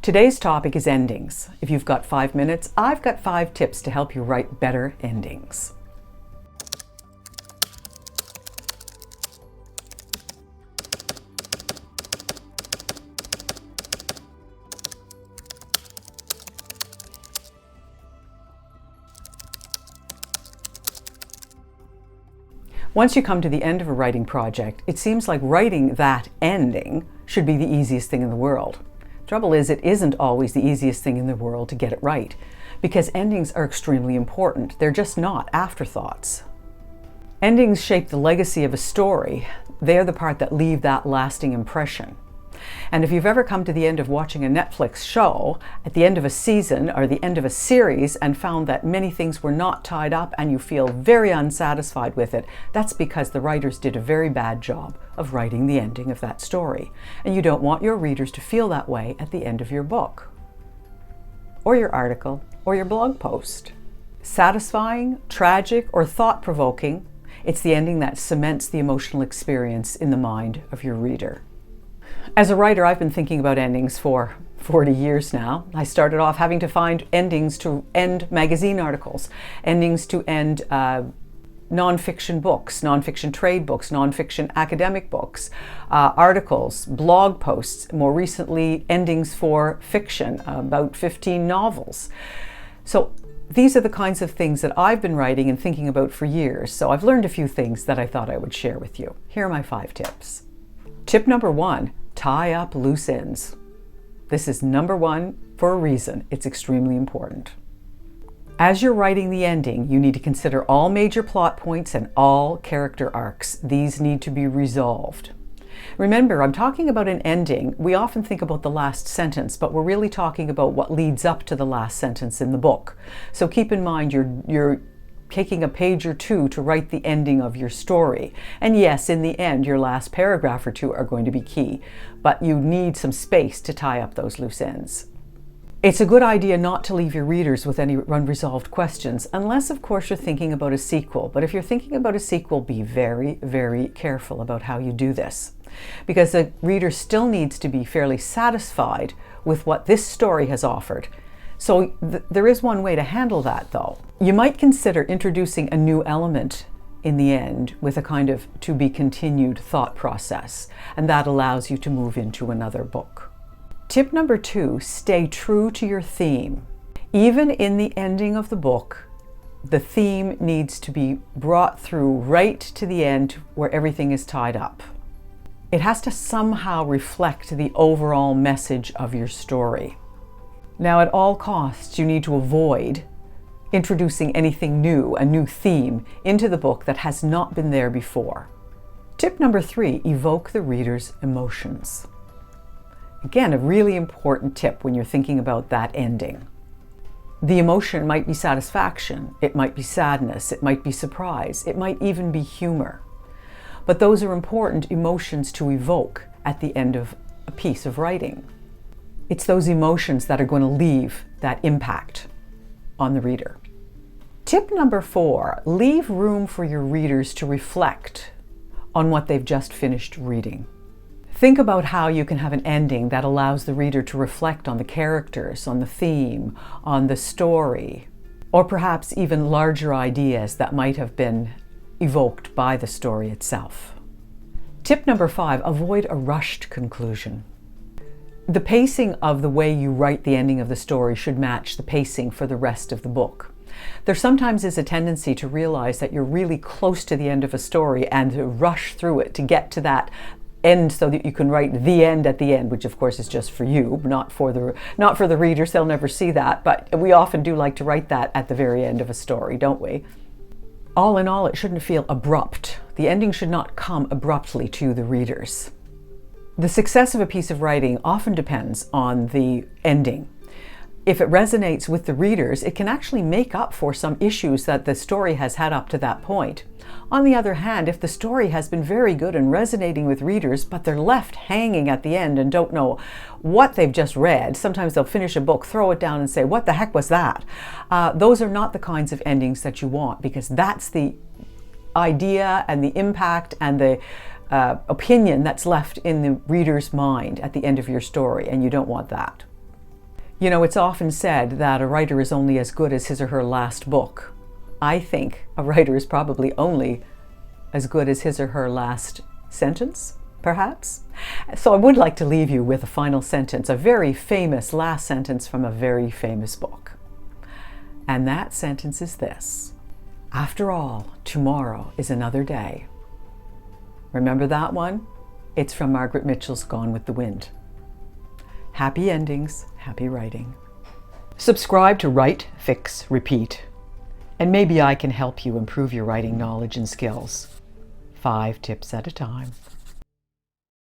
Today's topic is endings. If you've got 5 minutes, I've got 5 tips to help you write better endings. Once you come to the end of a writing project, it seems like writing that ending should be the easiest thing in the world. Trouble is, it isn't always the easiest thing in the world to get it right, because endings are extremely important. They're just not afterthoughts. Endings shape the legacy of a story. They're the part that leave that lasting impression. And if you've ever come to the end of watching a Netflix show, at the end of a season or the end of a series, and found that many things were not tied up and you feel very unsatisfied with it, that's because the writers did a very bad job of writing the ending of that story. And you don't want your readers to feel that way at the end of your book, or your article, or your blog post. Satisfying, tragic, or thought-provoking, it's the ending that cements the emotional experience in the mind of your reader. As a writer, I've been thinking about endings for 40 years now. I started off having to find endings to end magazine articles, endings to end nonfiction books, nonfiction trade books, nonfiction academic books, articles, blog posts, more recently endings for fiction, about 15 novels. So these are the kinds of things that I've been writing and thinking about for years. So I've learned a few things that I thought I would share with you. Here are my 5 tips. Tip number 1, tie up loose ends. This is number 1 for a reason. It's extremely important. As you're writing the ending, you need to consider all major plot points and all character arcs. These need to be resolved. Remember, I'm talking about an ending. We often think about the last sentence, but we're really talking about what leads up to the last sentence in the book. So keep in mind you're taking a page or 2 to write the ending of your story. And yes, in the end, your last paragraph or 2 are going to be key, but you need some space to tie up those loose ends. It's a good idea not to leave your readers with any unresolved questions, unless of course you're thinking about a sequel. But if you're thinking about a sequel, be very, very careful about how you do this, because the reader still needs to be fairly satisfied with what this story has offered. So there is one way to handle that, though. You might consider introducing a new element in the end with a kind of to be continued thought process, and that allows you to move into another book. Tip number 2, stay true to your theme. Even in the ending of the book, the theme needs to be brought through right to the end where everything is tied up. It has to somehow reflect the overall message of your story. Now, at all costs, you need to avoid introducing anything new, a new theme, into the book that has not been there before. Tip number 3, evoke the reader's emotions. Again, a really important tip when you're thinking about that ending. The emotion might be satisfaction, it might be sadness, it might be surprise, it might even be humor. But those are important emotions to evoke at the end of a piece of writing. It's those emotions that are going to leave that impact on the reader. Tip number 4, leave room for your readers to reflect on what they've just finished reading. Think about how you can have an ending that allows the reader to reflect on the characters, on the theme, on the story, or perhaps even larger ideas that might have been evoked by the story itself. Tip number 5, avoid a rushed conclusion. The pacing of the way you write the ending of the story should match the pacing for the rest of the book. There sometimes is a tendency to realize that you're really close to the end of a story and to rush through it to get to that end so that you can write the end at the end, which of course is just for you, not for the readers. They'll never see that, but we often do like to write that at the very end of a story, don't we? All in all, it shouldn't feel abrupt. The ending should not come abruptly to the readers. The success of a piece of writing often depends on the ending. If it resonates with the readers, it can actually make up for some issues that the story has had up to that point. On the other hand, if the story has been very good and resonating with readers, but they're left hanging at the end and don't know what they've just read, sometimes they'll finish a book, throw it down and say, "What the heck was that?" Those are not the kinds of endings that you want, because that's the idea and the impact and the opinion that's left in the reader's mind at the end of your story, and you don't want that. You know, it's often said that a writer is only as good as his or her last book. I think a writer is probably only as good as his or her last sentence, perhaps. So I would like to leave you with a final sentence, a very famous last sentence from a very famous book. And that sentence is this: after all, tomorrow is another day. Remember that one? It's from Margaret Mitchell's Gone with the Wind. Happy endings, happy writing. Subscribe to Write, Fix, Repeat, and maybe I can help you improve your writing knowledge and skills. 5 tips at a time.